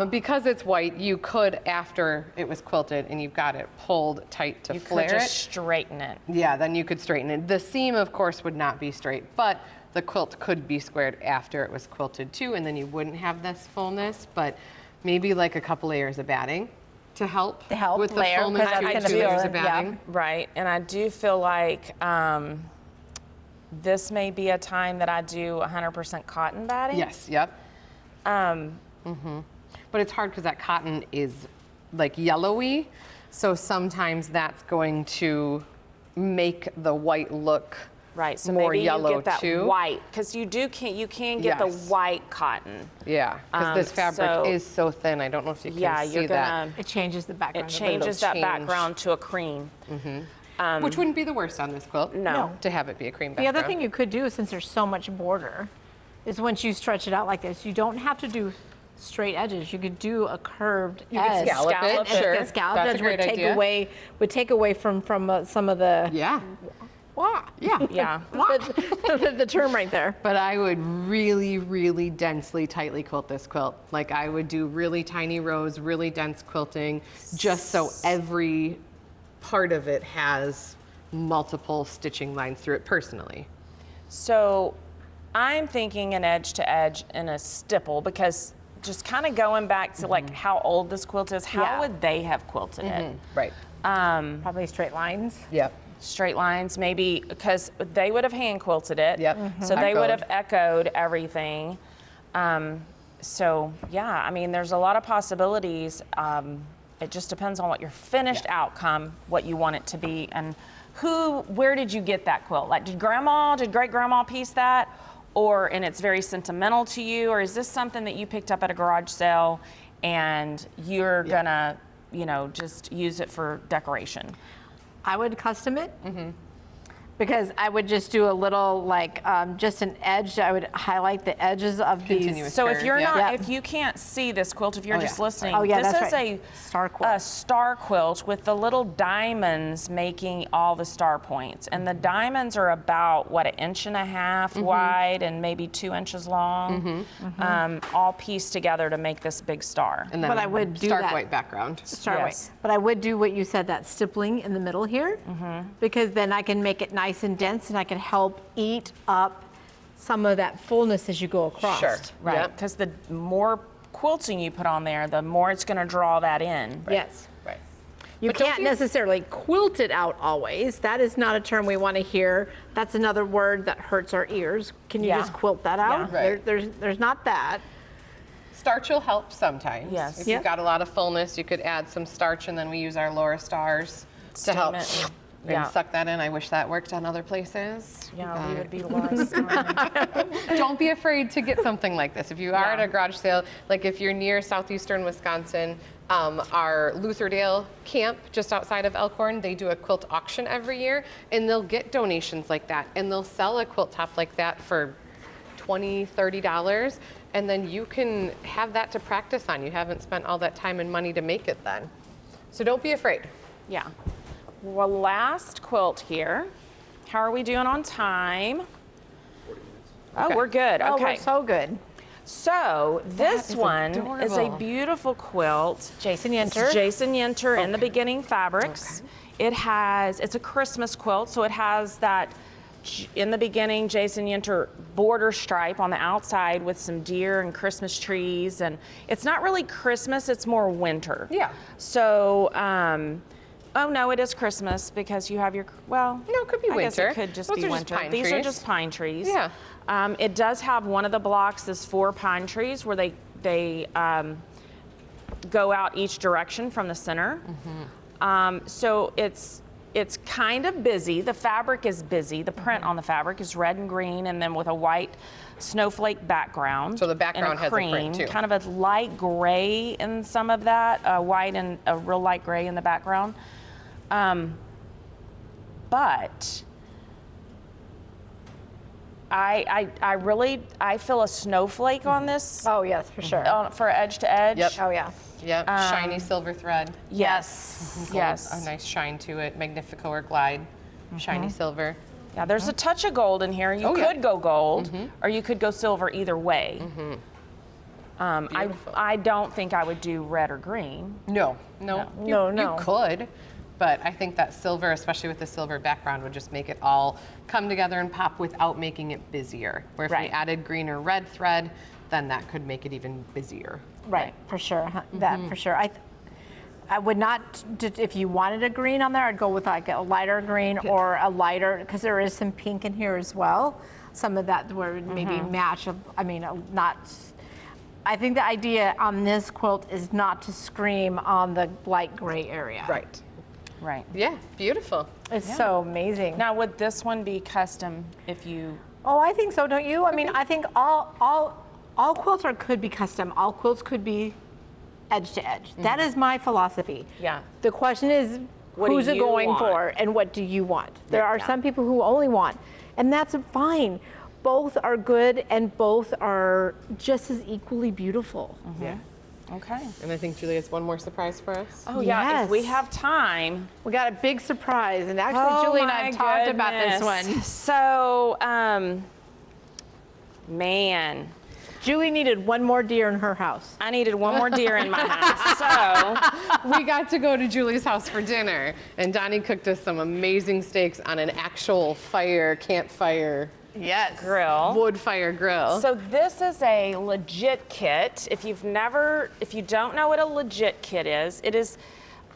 Because it's white, you could, after it was quilted and you've got it pulled tight to flare could it. just straighten it. Yeah, then you could straighten it. The seam, of course, would not be straight, but the quilt could be squared after it was quilted too, and then you wouldn't have this fullness, but maybe like a couple layers of batting to help with the layer, fullness. 'cause that's 2 gonna layers fill of it, yeah. batting. Right, and I do feel like this may be a time that I do 100% cotton batting. Yes, yep. But it's hard because that cotton is like yellowy, so sometimes that's going to make the white look Right, so more maybe yellow you get that too. white, because you can get the Yes. white cotton. Yeah, because this fabric so- is so thin. I don't know if you can Yeah, see you're that. gonna, It changes the background. it a little. changes that change. background to a cream. Which wouldn't be the worst on this quilt. No. To have it be a cream The background. other thing you could do, since there's so much border, is once you stretch it out like this, you don't have to do straight edges. You could do a curved You could edge. scallop it, And sure. the scallop That's a edge would great idea. take away from some of the Yeah. Wah. Yeah. Yeah. the term right there. But I would really, really densely, tightly quilt this quilt. Like I would do really tiny rows, really dense quilting, just so every part of it has multiple stitching lines through it personally. So I'm thinking an edge to edge and a stipple, because just kind of going back to like how old this quilt is, how Yeah. would they have quilted it? Right. Probably straight lines. Yep. Straight lines, maybe, because they would have hand quilted it. Yep. So they would have Echoed. echoed everything. So yeah, I mean, there's a lot of possibilities. It just depends on what your finished outcome, what you want it to be, and where did you get that quilt? Like, did great grandma piece that? And it's very sentimental to you? Or is this something that you picked up at a garage sale and you're gonna, just use it for decoration? I would custom it. Because I would just do a little, like, just an edge. I would highlight the edges of these. Continuous. So if you're Yeah. not, Yeah. if you can't see this quilt, if you're just yeah. listening, Oh, yeah, this that's is right. Star quilt. a star quilt with the little diamonds making all the star points. And the diamonds are about, what, 1.5 inches wide and maybe 2 inches long, all pieced together to make this big star. And then But I would do stark that. white background. Start Yes. with. But I would do what you said, that stippling in the middle here, because then I can make it nice and dense, and I can help eat up some of that fullness as you go across. Sure. Right, Yep. because the more quilting you put on there, the more it's gonna draw that in. Yes. Right. You But don't can't you- necessarily quilt it out always. That is not a term we want to hear. That's another word that hurts our ears. Can you Yeah. just quilt that out? Yeah. Right. There's not that. Starch will help sometimes. Yes. If Yep. you've got a lot of fullness, you could add some starch, and then we use our Laura Stars to Steam help it and- and yeah. suck that in. I wish that worked on other places. Yeah, we would be lost. Don't be afraid to get something like this. If you are at a garage sale, like if you're near southeastern Wisconsin, our Lutherdale camp just outside of Elkhorn, they do a quilt auction every year, and they'll get donations like that, and they'll sell a quilt top like that for $20, $30, and then you can have that to practice on. You haven't spent all that time and money to make it then. So don't be afraid. Yeah. Well, last quilt here. How are we doing on time? Oh, Okay. we're good. Oh, Okay. we're so good. So this is one is a adorable. beautiful quilt. Jason It's Yenter. Jason Yenter in the Beginning Fabrics. It's a Christmas quilt, so it has that in the beginning Jason Yenter border stripe on the outside with some deer and Christmas trees, and it's not really Christmas, it's more winter. Yeah. So, oh no, it is Christmas because you have your, well, No, it could be I guess winter. it could just Those be are just winter. pine These are trees. just pine trees. Yeah. It does have one of the blocks is 4 pine trees where they go out each direction from the center. So it's kind of busy. The fabric is busy. The print on the fabric is red and green, and then with a white snowflake background. So the background has a print, cream, too. kind of a light gray in some of that, white and a real light gray in the background. But I feel a snowflake on this Oh yes, for sure. for edge to edge. Yep. Oh yeah. Yep, shiny silver thread. Yes. Yes. A nice shine to it. Magnifico or glide, shiny silver. Yeah, there's a touch of gold in here. You Oh, yeah. could go gold, or you could go silver. Either way. I don't think I would do red or green. No. No. You could, but I think that silver, especially with the silver background, would just make it all come together and pop without making it busier. Where if we Right. added green or red thread, then that could make it even busier. Right, for sure. That for sure. I would not, if you wanted a green on there, I'd go with like a lighter green or a lighter, because there is some pink in here as well. Some of that where it would maybe match, not. I think the idea on this quilt is not to scream on the light gray area. Right. Right. Yeah, beautiful. It's so amazing. Now, would this one be custom if you? Oh, I think so, don't you? I mean, I think all quilts could be custom. All quilts could be edge to edge. That is my philosophy. Yeah. The question is, What do who's it you going want? for, and what do you want? There are some people who only want, and that's fine. Both are good, and both are just as equally beautiful. Yeah. Okay. And I think Julie has one more surprise for us. Oh yeah. Yes. If we have time. We got a big surprise, and actually, Julie and I have talked about this one. So, man, Julie needed one more deer in her house. I needed one more deer in my house. So, We got to go to Julie's house for dinner, and Donnie cooked us some amazing steaks on an actual campfire, Yes. grill. wood fire grill. So this is a legit kit. If you don't know what a legit kit is, it is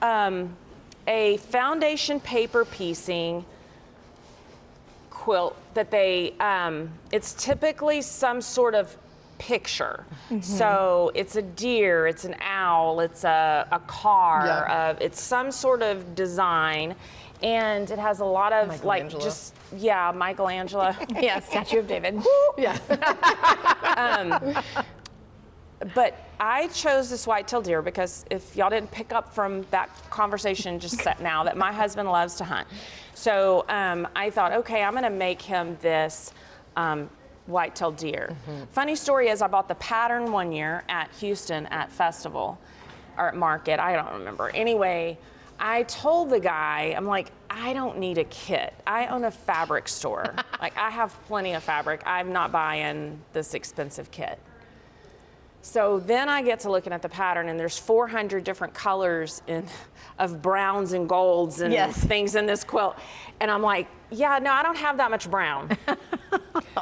a foundation paper piecing quilt that it's typically some sort of picture. So it's a deer, it's an owl, it's a car, Yeah. it's some sort of design. And it has a lot of Michelangelo. Michelangelo. Yeah, Statue of David. yeah. But I chose this white-tailed deer because if y'all didn't pick up from that conversation just set now, that my husband loves to hunt. So I thought, okay, I'm gonna make him this white-tailed deer. Funny story is I bought the pattern one year at Houston at festival or at market, I don't remember. Anyway, I told the guy, I'm like, I don't need a kit. I own a fabric store. Like, I have plenty of fabric. I'm not buying this expensive kit. So then I get to looking at the pattern, and there's 400 different colors of browns and golds and things in this quilt. And I'm like, yeah, no, I don't have that much brown.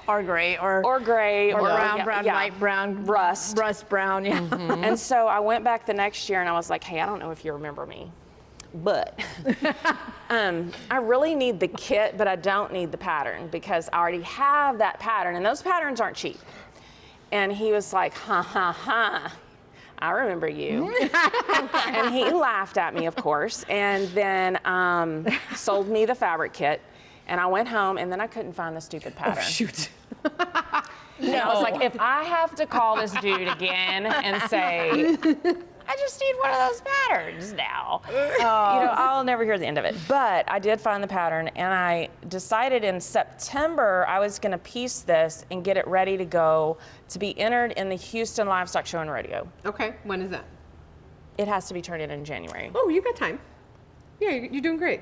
Or gray, or gray, or brown, yeah. light brown, Rust. brown. Yeah. And so I went back the next year and I was like, hey, I don't know if you remember me, but I really need the kit, but I don't need the pattern because I already have that pattern, and those patterns aren't cheap. And he was like, ha, I remember you. And he laughed at me, of course, and then sold me the fabric kit. And I went home, and then I couldn't find the stupid pattern. Oh, shoot. No. I was like, if I have to call this dude again and say, I just need one of those patterns now, I'll never hear the end of it. But I did find the pattern, and I decided in September I was going to piece this and get it ready to go to be entered in the Houston Livestock Show and Rodeo. Okay, when is that? It has to be turned in January. Oh, you got time. Yeah, you're doing great.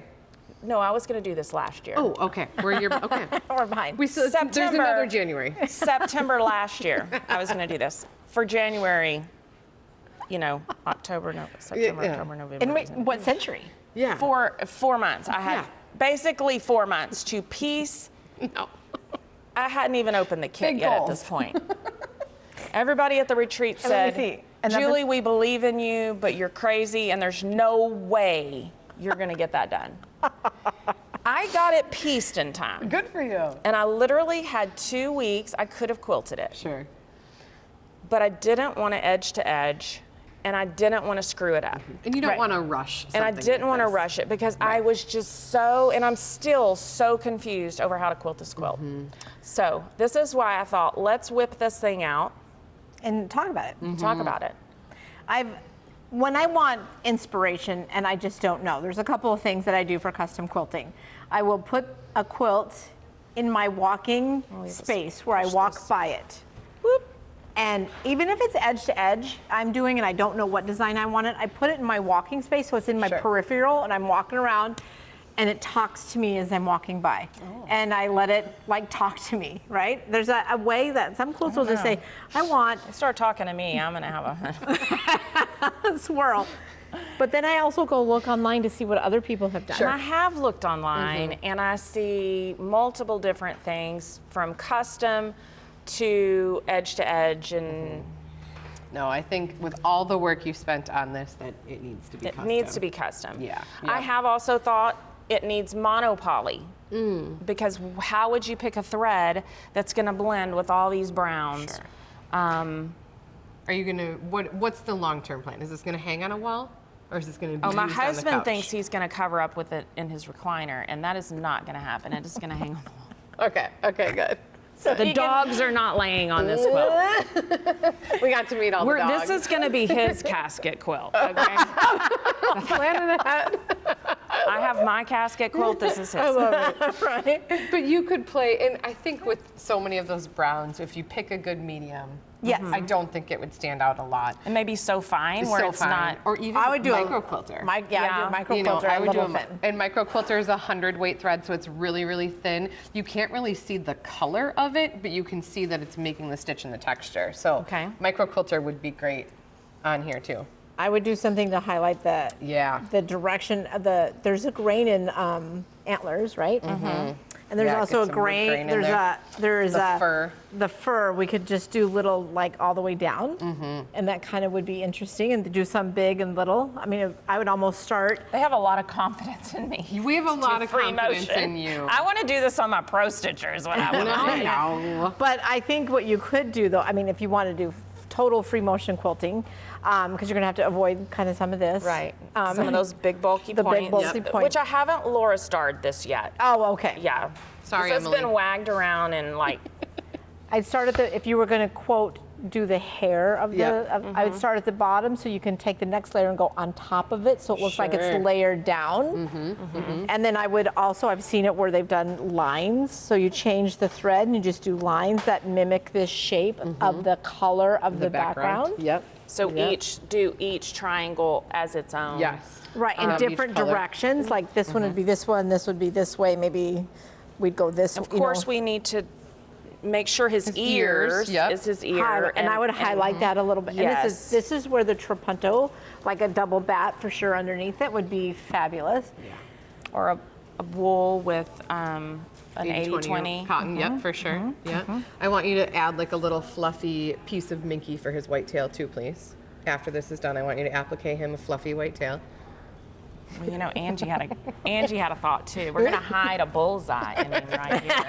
No, I was going to do this last year. Oh, okay. Okay. We're behind. We still, there's September. another January. September last year, I was going to do this. For January, September, Yeah. October, November. And wait, December. what century? Yeah. 4 months. I had Yeah. basically 4 months to piece. No. I hadn't even opened the kit Big yet goals. at this point. Everybody at the retreat And let me said, see. And number- Julie, we believe in you, but you're crazy, and there's no way you're going to get that done. I got it pieced in time. Good for you. And I literally had 2 weeks. I could have quilted it. Sure. But I didn't want to edge to edge, and I didn't want to screw it up. And you don't Right. want to rush And I something didn't like want to this. rush it because I was just and I'm still so confused over how to quilt this quilt. So this is why I thought, let's whip this thing out And talk about it. and talk about it. When I want inspiration and I just don't know, there's a couple of things that I do for custom quilting. I will put a quilt in my walking space where I walk by it. Whoop. And even if it's edge to edge, I'm doing and I don't know what design I want it, I put it in my walking space so it's in my peripheral and I'm walking around and it talks to me as I'm walking by. And I let it like talk to me, right? There's a way that some quilts will just say, I want. Start talking to me, I'm gonna have a swirl. But then I also go look online to see what other people have done. And I have looked online and I see multiple different things from custom to edge and No, I think with all the work you spent on this, that it needs to be custom. it needs to be custom. Yeah. I have also thought it needs monopoly because how would you pick a thread that's going to blend with all these browns? Sure. Are you gonna what's the long-term plan? Is this gonna hang on a wall, or is this gonna be Oh, my used on the husband couch? thinks he's going to cover up with it in his recliner, and that is not going to happen. It is going to hang on the wall. Okay, good. The dogs are not not on this quilt. We got to meet all the dogs. This is going to be his casket quilt, okay? Plan ahead. I have my casket quilt, this is his. I love it. Right? But you could play, and I think with so many of those browns, if you pick a good medium, Yes. I don't think it would stand out a lot. It may be so fine where it's not. Or even I would do micro quilter. I do a micro You know, quilter. I would do a a, and micro quilter is a 100-weight thread, so it's really, really thin. You can't really see the color of it, but you can see that it's making the stitch and the texture. So micro quilter would be great on here too. I would do something to highlight the direction of there's a grain in antlers, right? Mm-hmm. And there's also a get some wood grain. there's a fur. The fur. We could just do little like all the way down, and that kind of would be interesting. And to do some big and little. I mean, I would almost start. They have a lot of confidence in me. We have a lot of Free confidence motion. in you. I want to do this on my pro stitcher is what I want to do. No. But I think what you could do, though, I mean, if you want to do total free motion quilting, because you're going to have to avoid kind of some of this. Right. Some of those big bulky the points. big bulky points. Which I haven't Laura starred this yet. Oh, okay. Yeah. Sorry, So it's Emily. been wagged around and like. I'd start at if you were going to quote, do the hair of I would start at the bottom so you can take the next layer and go on top of it so it looks like it's layered down. And then I would also, I've seen it where they've done lines. So you change the thread and you just do lines that mimic this shape of the color of the background. Yep. So each triangle as its own. Yes. Right, in different each color. directions. Like this one would be this one, this would be this way. Maybe we'd go this way. Of course, we need to make sure his ears is his ear. And I would highlight that a little bit. Yes. And this is where the trapunto, like a double bat for sure underneath it, would be fabulous. Or a wool with an 80-20. Cotton, yep, for sure. Yep. I want you to add like a little fluffy piece of minky for his white tail too, please. After this is done, I want you to applique him a fluffy white tail. Well, you know, Angie had a thought too. We're gonna hide a bullseye right here.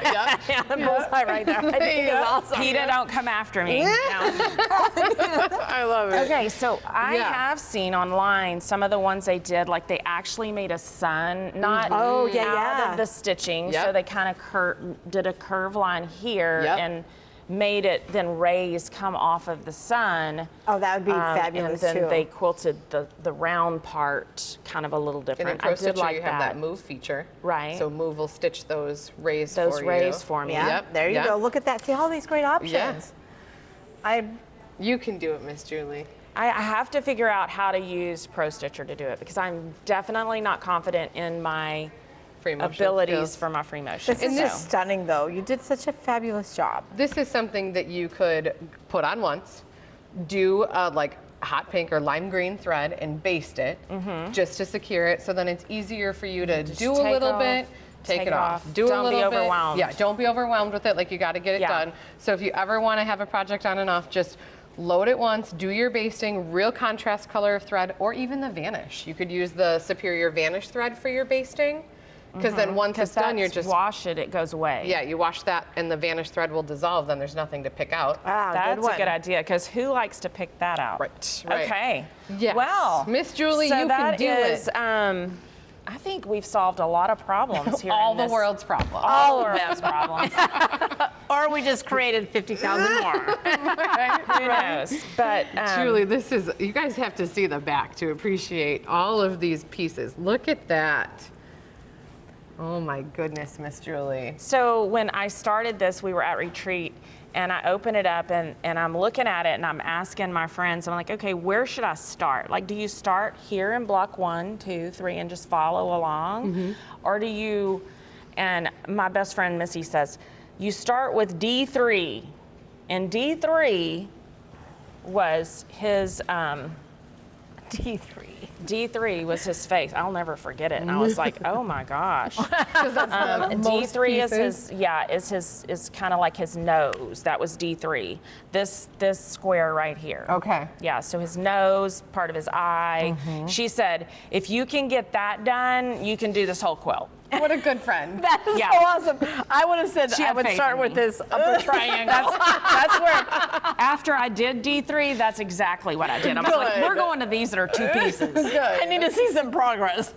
Yeah, the bullseye right there. I think is awesome. PETA, don't come after me. No. I love it. Okay, so I have seen online some of the ones they did, like they actually made a sun, not out of the stitching. So they kind of did a curve line here and made it then rays come off of the sun. Oh, that would be fabulous and then too. they quilted the round part kind of a little And in different. Pro I did Stitcher, like you have that move feature. Right. So Move will stitch those rays Those for rays you. for me. Yeah, Yep, there you yep. go. Look at that. See all these great options. You can do it, Miss Julie. I have to figure out how to use Pro Stitcher to do it because I'm definitely not confident in my Free motion abilities skills. for my free motion. This is just stunning, though. You did such a fabulous job. This is something that you could put on once, do like hot pink or lime green thread and baste it just to secure it. So then it's easier for you to do a take little off, bit, take it off. Do Don't a little be bit. overwhelmed. Yeah, don't be overwhelmed with it. Like you got to get it done. So if you ever want to have a project on and off, just load it once, do your basting, real contrast color of thread, or even the vanish. You could use the Superior Vanish thread for your basting. Because then once it's done, you're just wash it goes away. Yeah, you wash that and the vanish thread will dissolve, then there's nothing to pick out. Ah, That's a good idea because who likes to pick that out? Right. Okay. Yes. Well, Miss Julie, so you that can do is, it. I think we've solved a lot of problems here. All in the this- world's problems. All the world's problems. Or we just created 50,000 more. Who knows? But Julie, this is, you guys have to see the back to appreciate all of these pieces. Look at that. Oh my goodness, Miss Julie. So when I started this, we were at retreat, and I open it up and I'm looking at it and I'm asking my friends, I'm like, okay, where should I start? Like, do you start here in block 1, 2, 3 and just follow along? Or do you, and my best friend Missy says, you start with D3. And D3 was his, D3 was his face. I'll never forget it. And I was like, oh my gosh. D3 is kind of like his nose. That was D3. This square right here. Okay. Yeah, so his nose, part of his eye. She said, if you can get that done, you can do this whole quilt. What a good friend. That is so awesome. I would have said She I had would faith start in with me. this upper triangle. That's where, after I did D3, that's exactly what I did. I was like, Good. we're going to these that are 2 pieces. I need to see some progress.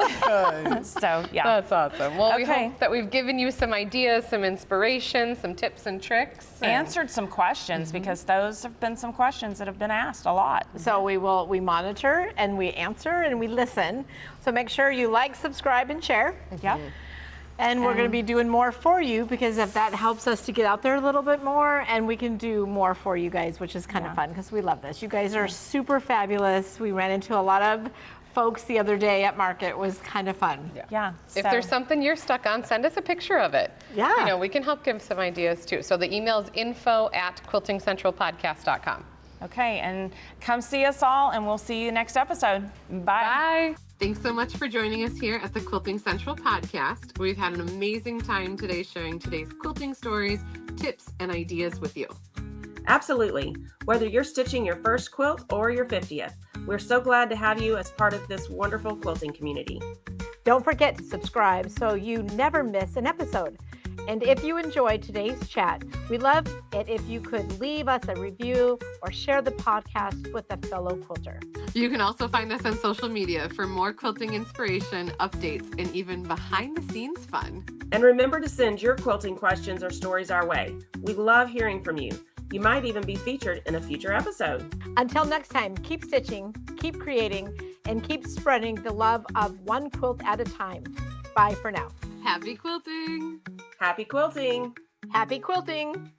So, yeah. That's awesome. Well, we Okay. hope that we've given you some ideas, some inspiration, some tips and tricks. Answered some questions because those have been some questions that have been asked a lot. So we monitor and we answer and we listen. So make sure you like, subscribe, and share. Yep. And we're going to be doing more for you because if that helps us to get out there a little bit more and we can do more for you guys, which is kind of fun because we love this. You guys are super fabulous. We ran into a lot of folks the other day at market. It was kind of fun. Yeah. If so- there's something you're stuck on, send us a picture of it. Yeah. You know, we can help give some ideas too. So the email is info@quiltingcentralpodcast.com. Okay, and come see us all, and we'll see you next episode. Bye. Bye. Thanks so much for joining us here at the Quilting Central Podcast. We've had an amazing time today sharing today's quilting stories, tips, and ideas with you. Absolutely. Whether you're stitching your first quilt or your 50th, we're so glad to have you as part of this wonderful quilting community. Don't forget to subscribe so you never miss an episode. And if you enjoyed today's chat, we'd love it if you could leave us a review or share the podcast with a fellow quilter. You can also find us on social media for more quilting inspiration, updates, and even behind the scenes fun. And remember to send your quilting questions or stories our way. We love hearing from you. You might even be featured in a future episode. Until next time, keep stitching, keep creating, and keep spreading the love of one quilt at a time. Bye for now. Happy quilting! Happy quilting! Happy quilting!